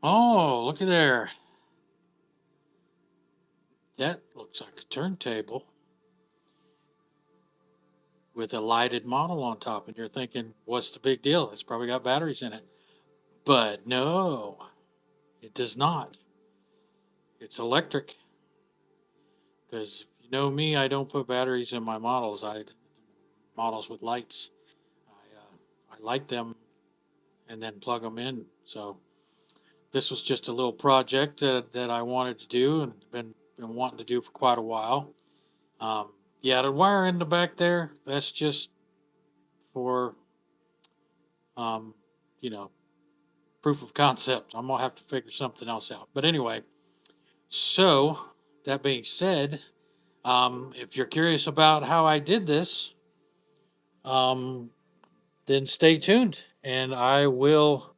Oh, looky there. That looks like a turntable with a lighted model on top. And you're thinking, what's the big deal? It's probably got batteries in it. But no, it does not. It's electric. Because if you know me, I don't put batteries in my models. I models with lights. I light them and then plug them in. So this was just a little project that I wanted to do and been wanting to do for quite a while. Um, yeah, the wire in the back there, that's just for, um, you know, proof of concept. I'm going to have to figure something else out. But anyway, so that being said, if you're curious about how I did this, um, then stay tuned. And I will.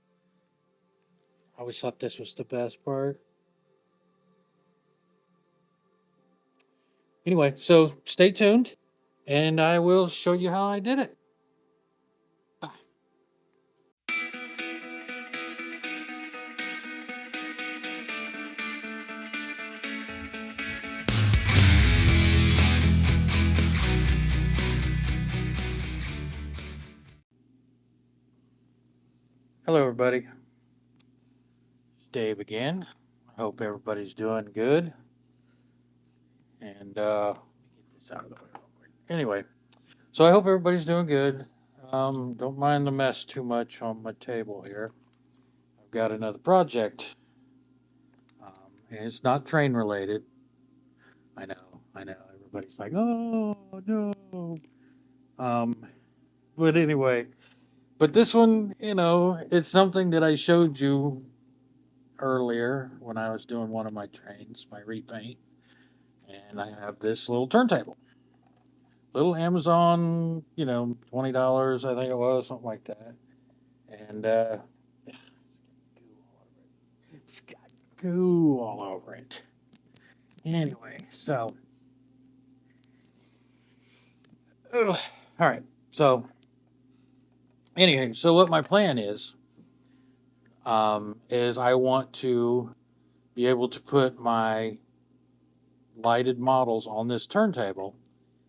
I always thought this was the best part. Anyway, so stay tuned and I will show you how I did it. Bye. Hello, everybody. It's Dave again. I hope everybody's doing good. And get this out of the way real quick. Anyway, so I hope everybody's doing good. Don't mind the mess too much on my table here. I've got another project, and it's not train related. I know, I know. Everybody's like, "Oh no," um, but anyway, but this one, it's something that I showed you earlier when I was doing one of my trains, my repaint, and I have this little turntable, little Amazon, $20, I think it was, something like that, and it's got goo all over it. Anyway, so, ugh, all right, so anyway, so what my plan is I want to be able to put my lighted models on this turntable.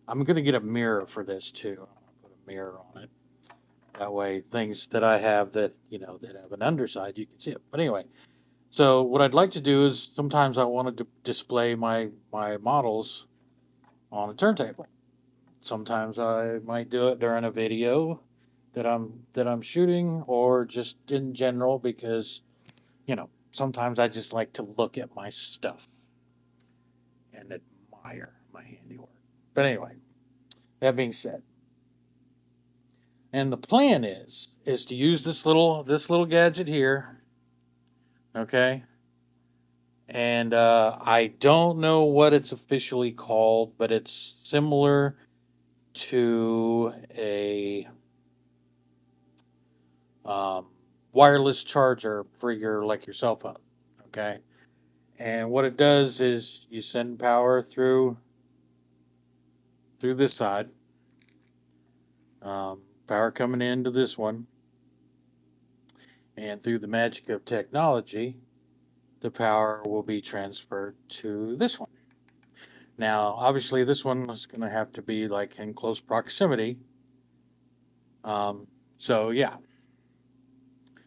I'm going to get a mirror for this too. I'm going to put a mirror on it. That way, things that I have that have an underside, you can see it. But anyway, so what I'd like to do is sometimes I want to display my models on a turntable. Sometimes I might do it during a video that I'm shooting, or just in general because sometimes I just like to look at my stuff and admire my handiwork. But anyway, that being said, and the plan is to use this little gadget here, okay? And I don't know what it's officially called, but it's similar to a um, wireless charger for your cell phone, okay? And what it does is you send power through this side, power coming into this one, and through the magic of technology, the power will be transferred to this one. Now, obviously, this one is going to have to be like in close proximity. Um, so yeah,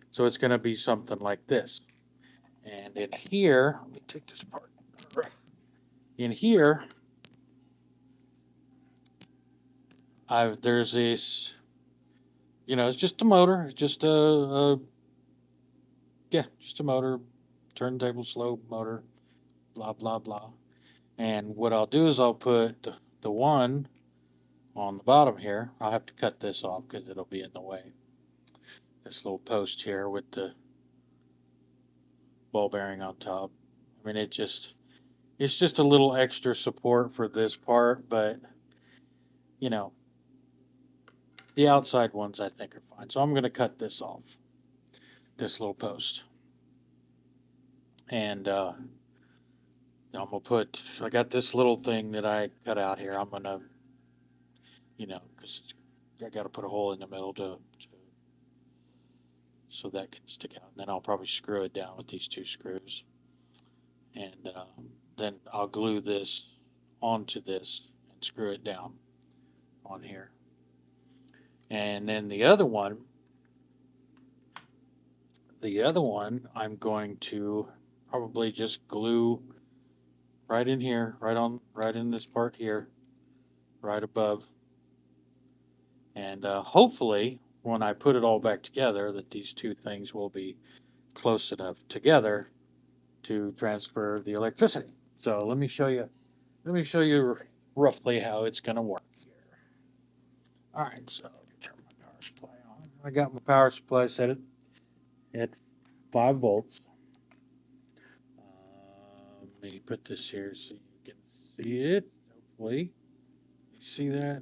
so it's going to be something like this. And in here, let me take this apart. In here, there's this, it's just a motor, it's just yeah, just a motor, turntable slow motor, blah blah blah. And what I'll do is I'll put the one on the bottom here. I'll have to cut this off because it'll be in the way. This little post here with the ball bearing on top. I mean, it's just a little extra support for this part, but you know, the outside ones I think are fine. So I'm going to cut this off, this little post, and I'm gonna put. I got this little thing that I cut out here. I'm gonna, because I got to put a hole in the middle to so that can stick out. And then I'll probably screw it down with these two screws, and then I'll glue this onto this and screw it down on here. And then the other one I'm going to probably just glue right in here, right in this part here, right above. And hopefully, when I put it all back together, that these two things will be close enough together to transfer the electricity. So let me show you. Let me show you roughly how it's going to work here. All right, so let me turn my power supply on. I got my power supply set it at 5 volts. Let me put this here so you can see it. Hopefully, you see that.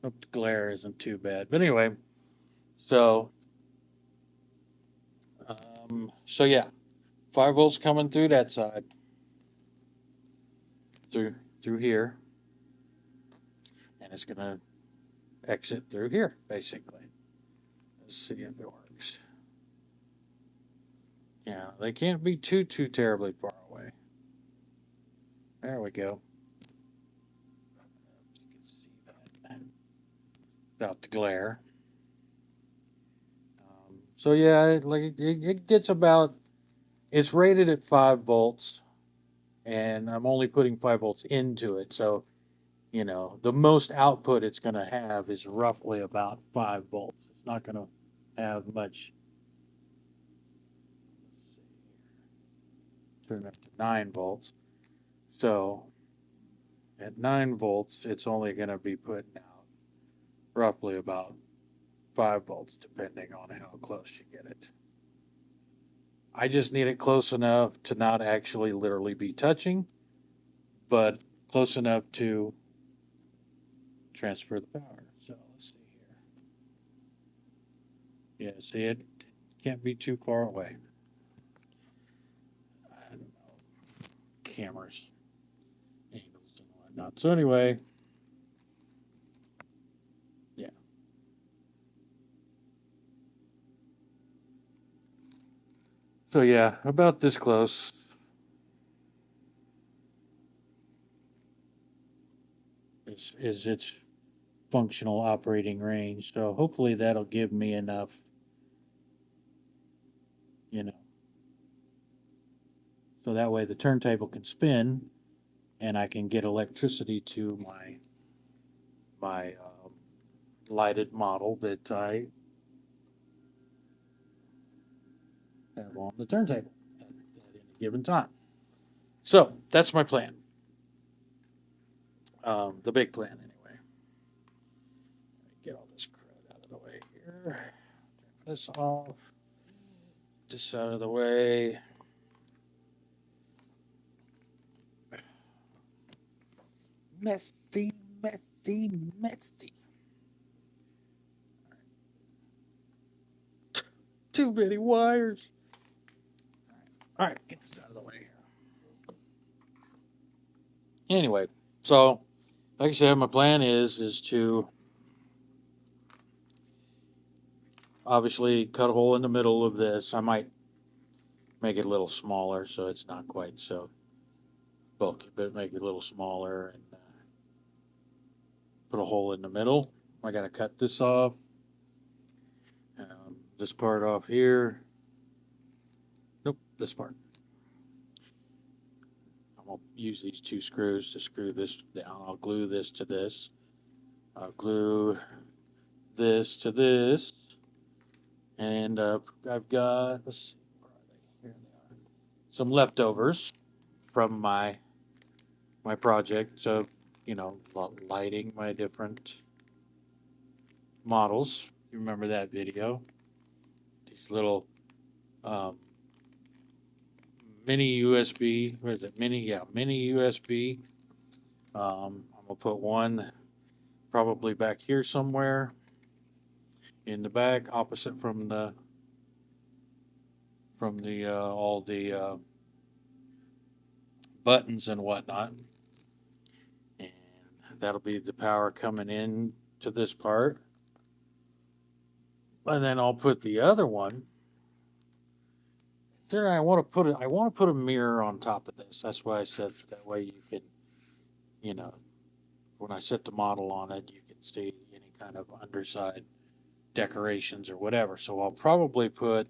Hope the glare isn't too bad. But anyway, so so yeah, 5 volts coming through that side, through here, and it's gonna exit through here basically. Let's see if it works. Yeah, they can't be too terribly far away. There we go. You can see that without the glare. So yeah, it gets about. It's rated at 5 volts, and I'm only putting 5 volts into it. So the most output it's going to have is roughly about 5 volts. It's not going to have much. Turn up to 9 volts. So at 9 volts, it's only going to be putting out roughly about 5 volts, depending on how close you get it. I just need it close enough to not actually literally be touching, but close enough to transfer the power. So let's see here. Yeah, see, it can't be too far away. I don't know, cameras, angles, and whatnot. So anyway, yeah. So yeah, about this close. Is its functional operating range. So hopefully that'll give me enough, you know, so that way the turntable can spin and I can get electricity to my lighted model that I have on the turntable at any given time. So that's my plan. The big plan, anyway. Get all this crud out of the way here. Turn this off. This out of the way. Messy, messy, messy. Too many wires. All right, get this out of the way here. Anyway, so like I said, my plan is to obviously cut a hole in the middle of this. I might make it a little smaller so it's not quite so bulky, but make it a little smaller and put a hole in the middle. I got to cut this off. This part off here. Nope, this part. I'm going to use these two screws to screw this down. I'll glue this to this. I'll glue this to this. And I've got, let's see, where are they? Here they are. Some leftovers from my project. So, lighting my different models. You remember that video? These little mini USB. What is it? Mini USB. I'm gonna put one probably back here somewhere in the back, opposite from the all the buttons and whatnot. And that'll be the power coming in to this part. And then I'll put the other one. There, I want to put a mirror on top of this. That's why I said that way you can, you know, when I set the model on it, you can see any kind of underside decorations or whatever. So I'll probably put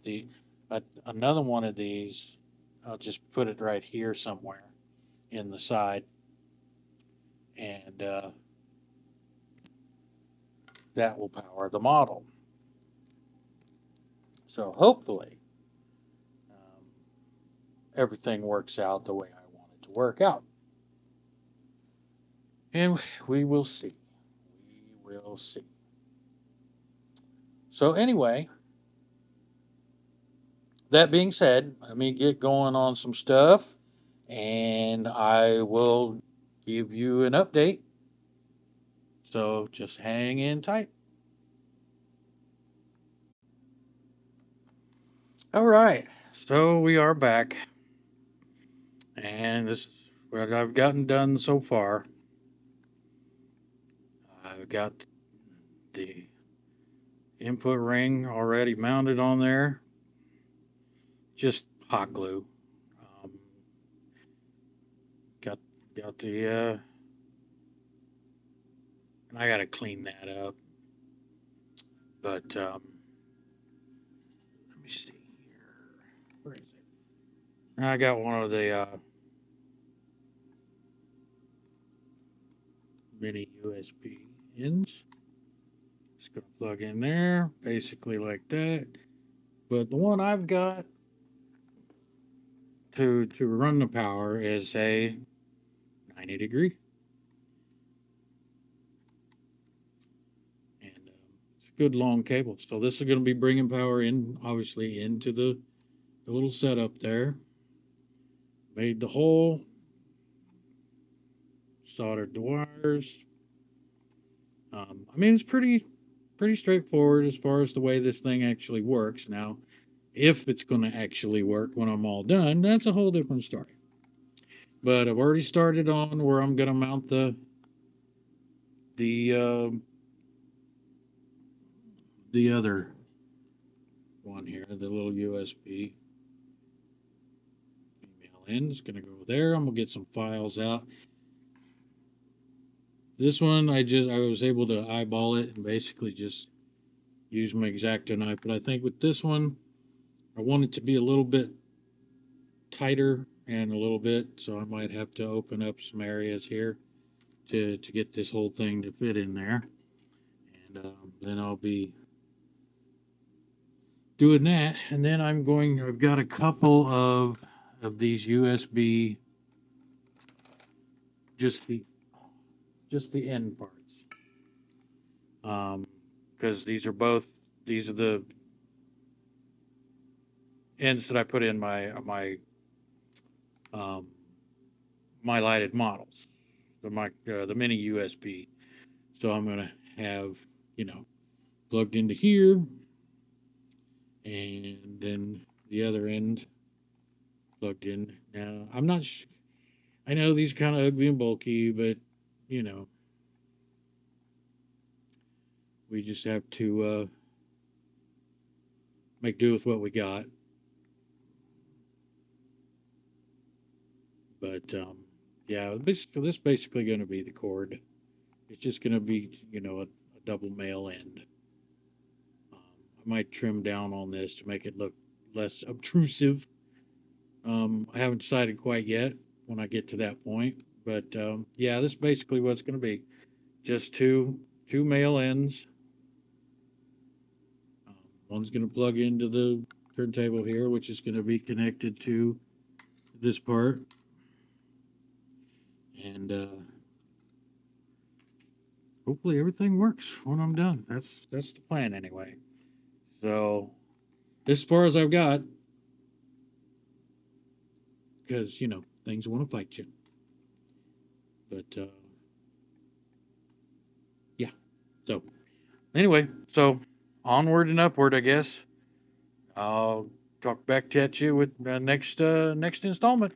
another one of these. I'll just put it right here somewhere in the side, and that will power the model. So hopefully everything works out the way I want it to work out. And we will see. We will see. So, anyway, that being said, let me get going on some stuff and I will give you an update. So, just hang in tight. All right. So, we are back. And this is what I've gotten done so far. I've got the input ring already mounted on there. Just hot glue. Um, got got the and I got to clean that up. But let me see here. Where is it? I got one of the mini USB ends. Just gonna plug in there, basically like that. But the one I've got to run the power is a 90-degree, and it's a good long cable. So this is going to be bringing power in, obviously, into the little setup there. Made the hole, soldered the wires. I mean, it's pretty straightforward as far as the way this thing actually works. Now, if it's going to actually work when I'm all done, that's a whole different story. But I've already started on where I'm going to mount the the other one here, the little USB email in. It's going to go there. I'm going to get some files out. This one, I was able to eyeball it and basically just use my X-Acto knife. But I think with this one, I want it to be a little bit tighter and a little bit, so I might have to open up some areas here to get this whole thing to fit in there. And then I'll be doing that. And then I've got a couple of these USB, just the end parts. Because these are the ends that I put in um, my lighted models, the mini USB. So I'm gonna have plugged into here, and then the other end plugged in. Now I'm not. I know these kind of ugly and bulky, but we just have to make do with what we got. But yeah, this is basically going to be the cord. It's just going to be a double male end. I might trim down on this to make it look less obtrusive. I haven't decided quite yet when I get to that point, but yeah, this is basically what it's going to be. Just two male ends. One's going to plug into the turntable here, which is going to be connected to this part, and hopefully everything works when I'm done. That's the plan anyway. So as far as I've got, because things want to fight you. But yeah. So anyway, so onward and upward, I guess. I'll talk back at you with the next installment.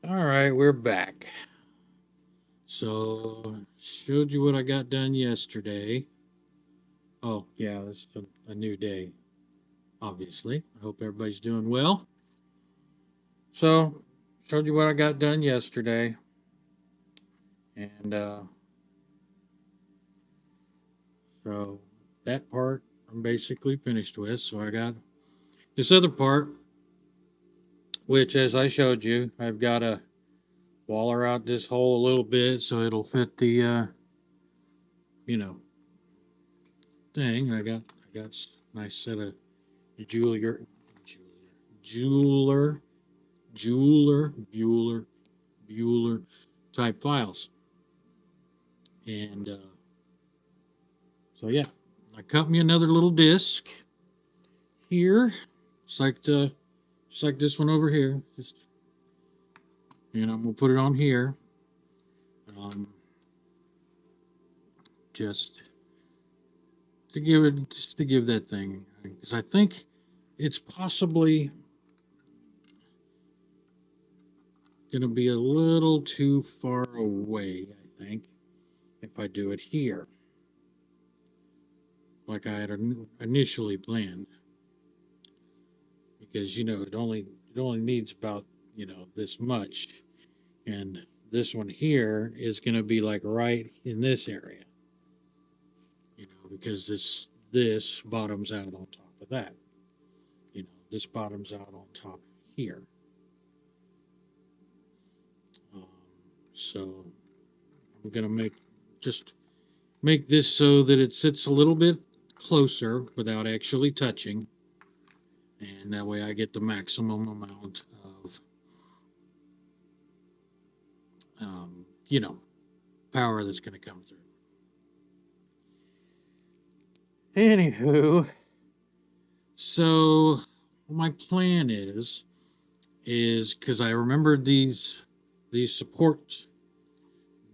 All right, we're back. So, showed you what I got done yesterday. Oh, yeah, it's a new day, obviously. I hope everybody's doing well. So, showed you what I got done yesterday. And so that part I'm basically finished with. So I got this other part, which, as I showed you, I've got to waller out this hole a little bit so it'll fit the, you know, thing. I got a nice set of jeweler, jeweler, jeweler, Bueller, Bueller type files. And so yeah, I cut me another little disc here. It's like this one over here. Just, and I'm gonna put it on here. Um, just just to give that thing, because I think it's possibly gonna be a little too far away. I think if I do it here, like I had initially planned, because it only needs about this much, and this one here is gonna be like right in this area, because this bottoms out on top of that. This bottoms out on top here. Um, so I'm gonna just make this so that it sits a little bit closer without actually touching, and that way I get the maximum amount of um, you know power that's going to come through. Anywho, so my plan is because I remembered these support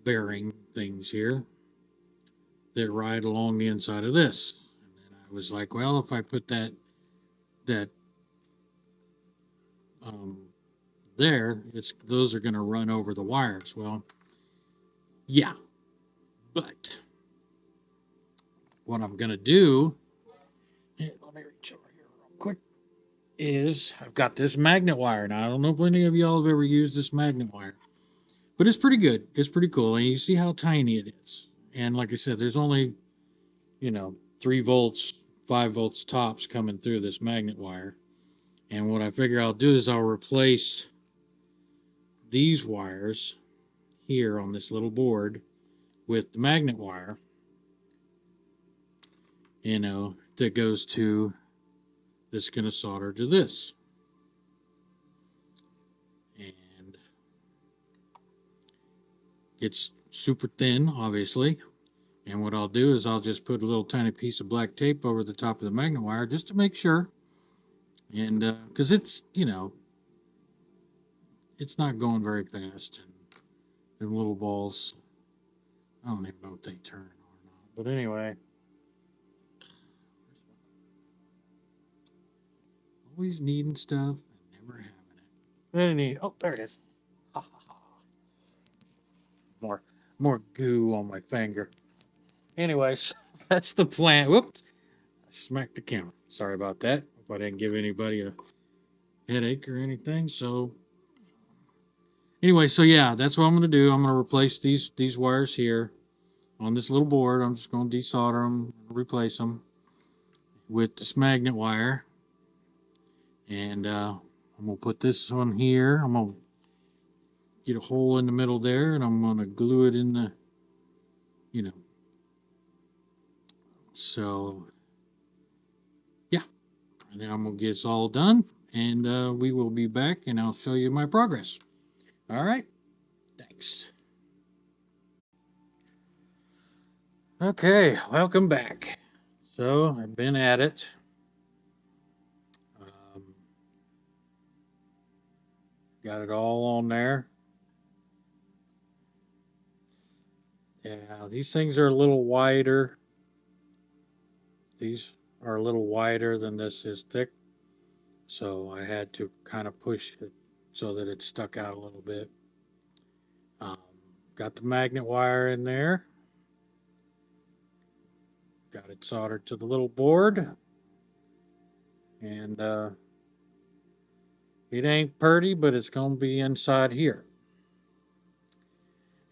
bearing things here that ride along the inside of this. And I was like, well, if I put that um, there, those are going to run over the wires. Well, yeah, but what I'm going to do, let me reach over here real quick, is I've got this magnet wire. Now, I don't know if any of y'all have ever used this magnet wire, but it's pretty good. It's pretty cool. And you see how tiny it is. And like I said, there's only, 3 volts, 5 volts tops coming through this magnet wire. And what I figure I'll do is I'll replace these wires here on this little board with the magnet wire, that goes to, that's going to solder to this. And it's super thin, obviously. And what I'll do is I'll just put a little tiny piece of black tape over the top of the magnet wire just to make sure. And because it's not going very fast. And them little balls, I don't even know if they turn or not. But anyway, always needing stuff and never having it. Oh, there it is. More goo on my finger. Anyways, that's the plan. Whoops, I smacked the camera. Sorry about that. Hope I didn't give anybody a headache or anything. So anyway, so yeah, that's what I'm going to do. I'm going to replace these wires here on this little board. I'm just going to desolder them, replace them with this magnet wire, and I'm going to put this one here. I'm going to get a hole in the middle there, and I'm going to glue it in the, you know. So yeah, and then I'm going to get this all done, and we will be back, and I'll show you my progress. All right, thanks. Okay, welcome back. So I've been at it. Um, got it all on there. Yeah, these things are a little wider. These are a little wider than this is thick. So I had to kind of push it so that it stuck out a little bit. Um, got the magnet wire in there. Got it soldered to the little board. And it ain't pretty, but it's going to be inside here.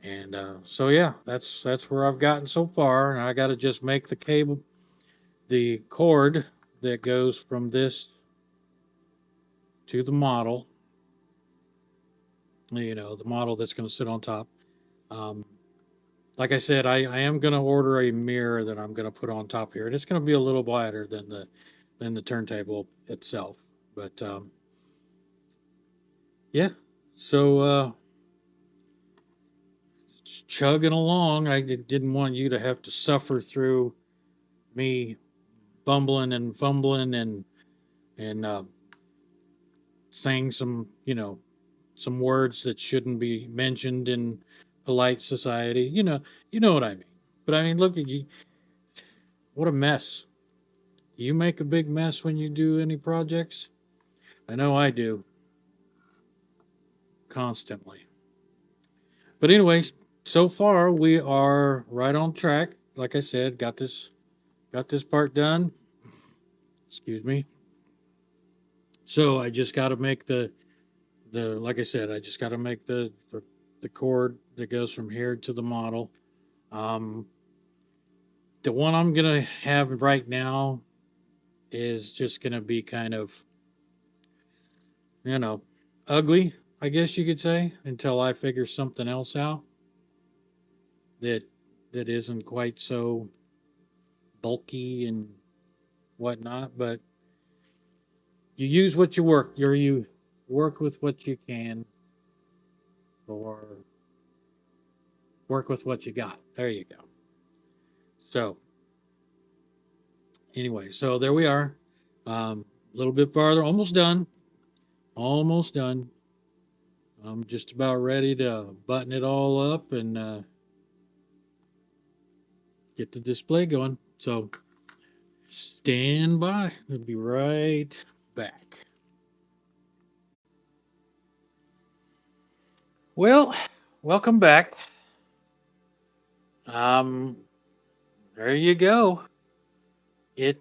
And so yeah, that's where I've gotten so far. And I got to just make the cable, the cord that goes from this to the model. You know, the model that's going to sit on top. Um, like I said, I am going to order a mirror that I'm going to put on top here, and it's going to be a little wider than the turntable itself. But yeah, so chugging along. I didn't want you to have to suffer through me bumbling and fumbling and saying some some words that shouldn't be mentioned in polite society. You know what I mean. But I mean, look at you. What a mess. Do you make a big mess when you do any projects? I know I do constantly. But anyways, so far we are right on track. Like I said, got this part done. Excuse me. So I just got to make the like I said, I just got to make the cord that goes from here to the model. Um, the one I'm gonna have right now is just gonna be kind of you know ugly, I guess you could say, until I figure something else out that that isn't quite so bulky and whatnot. But you use what you work with what you can, or work with what you got. There you go. So anyway, so there we are. A little bit farther, almost done. Almost done. I'm just about ready to button it all up and get the display going. So stand by. I'll be right back. Well, welcome back. Um, there you go. It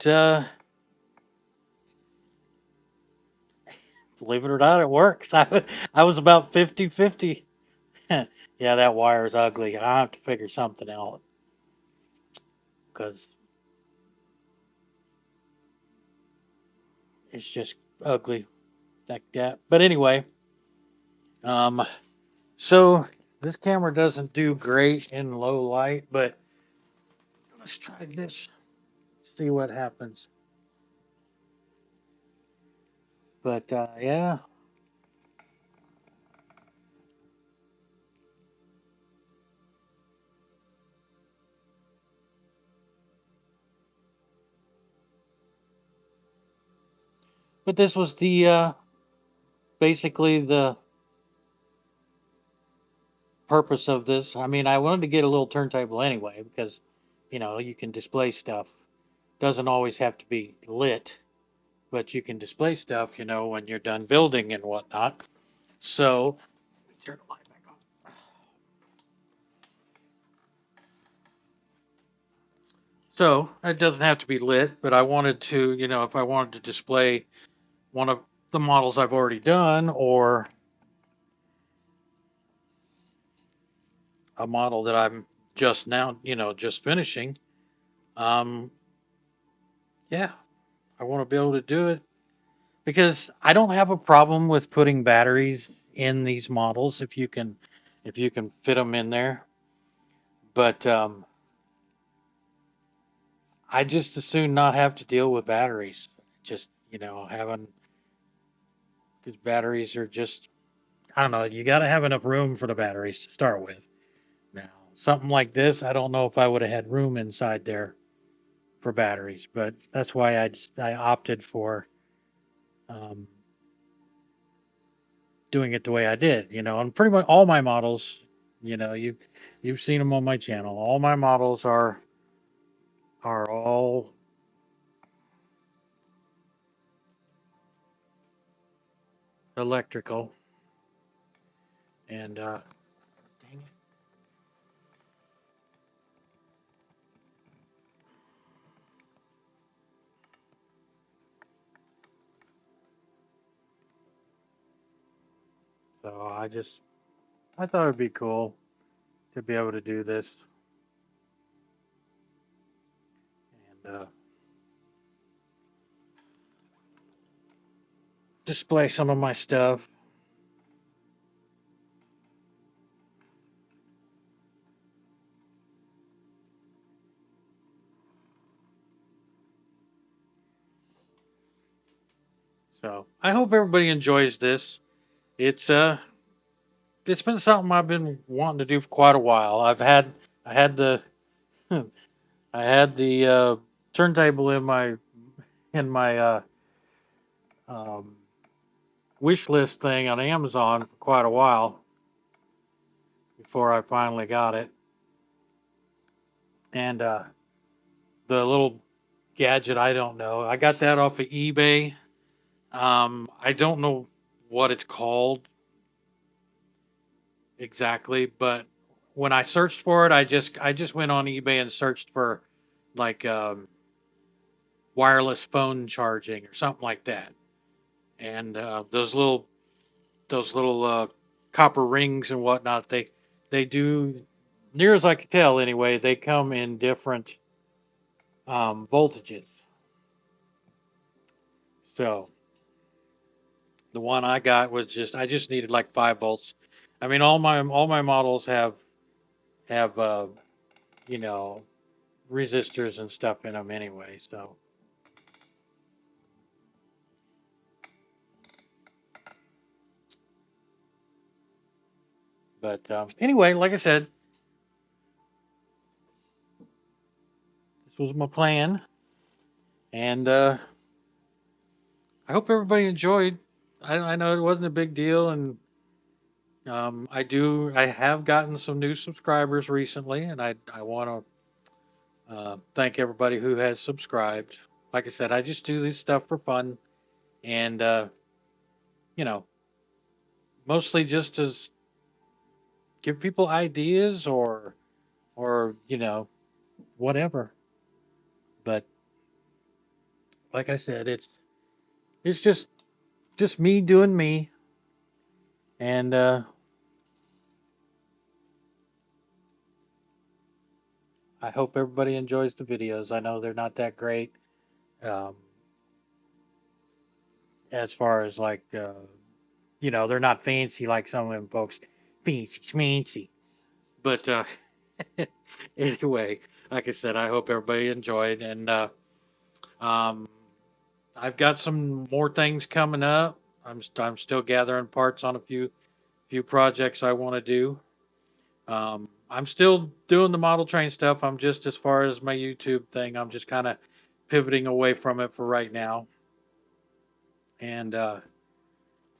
believe it or not, it works. I was about 50-50. Yeah, that wire is ugly. I have to figure something out because it's just ugly like that. But anyway, um, so this camera doesn't do great in low light, but let's try this. See what happens. But yeah, but this was the basically the purpose of this. I mean, I wanted to get a little turntable anyway because you can display stuff. Doesn't always have to be lit, but you can display stuff, when you're done building and whatnot. So, turn the light back on. So, it doesn't have to be lit, but I wanted to, if I wanted to display one of the models I've already done or a model that I'm just now, just finishing, um, yeah, I want to be able to do it because I don't have a problem with putting batteries in these models if you can fit them in there. But I just as soon not have to deal with batteries. Just having because batteries are just I don't know. You got to have enough room for the batteries to start with. Now something like this, I don't know if I would have had room inside there for batteries, but that's why I opted for um, doing it the way I did. And pretty much all my models, you've seen them on my channel. All my models are all electrical, and dang So I thought it'd be cool to be able to do this and display some of my stuff. So I hope everybody enjoys this. It's it's been something I've been wanting to do for quite a while. I had the I had the turntable in my um, wish list thing on Amazon for quite a while before I finally got it. And the little gadget, I don't know. I got that off of eBay. I don't know what it's called exactly, but when I searched for it, I just went on eBay and searched for like wireless phone charging or something like that. And those little copper rings and whatnot, they do, near as I can tell anyway, they come in different voltages. So the one I got was just, I just needed like 5 volts. I mean, all my models have you know, resistors and stuff in them anyway. So, but anyway, like I said, this was my plan, and I hope everybody enjoyed. I know it wasn't a big deal, and I have gotten some new subscribers recently, and I want to thank everybody who has subscribed. Like I said, I just do this stuff for fun, and you know, mostly just to give people ideas or whatever. But like I said, it's just me doing me, and I hope everybody enjoys the videos. I know they're not that great um, as far as like they're not fancy like some of them folks, fancy schmancy. But anyway, like I said, I hope everybody enjoyed, and um, I've got some more things coming up. I'm still gathering parts on a few projects I want to do. I'm still doing the model train stuff. I'm just, as far as my YouTube thing, I'm just kind of pivoting away from it for right now. And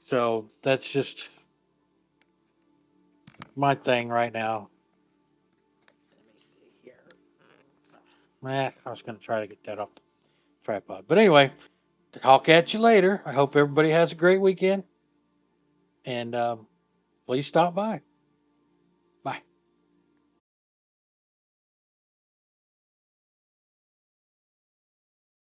so that's just my thing right now. Let me see here. I was going to try to get that off the tripod. But anyway, I'll catch you later. I hope everybody has a great weekend. And please stop by.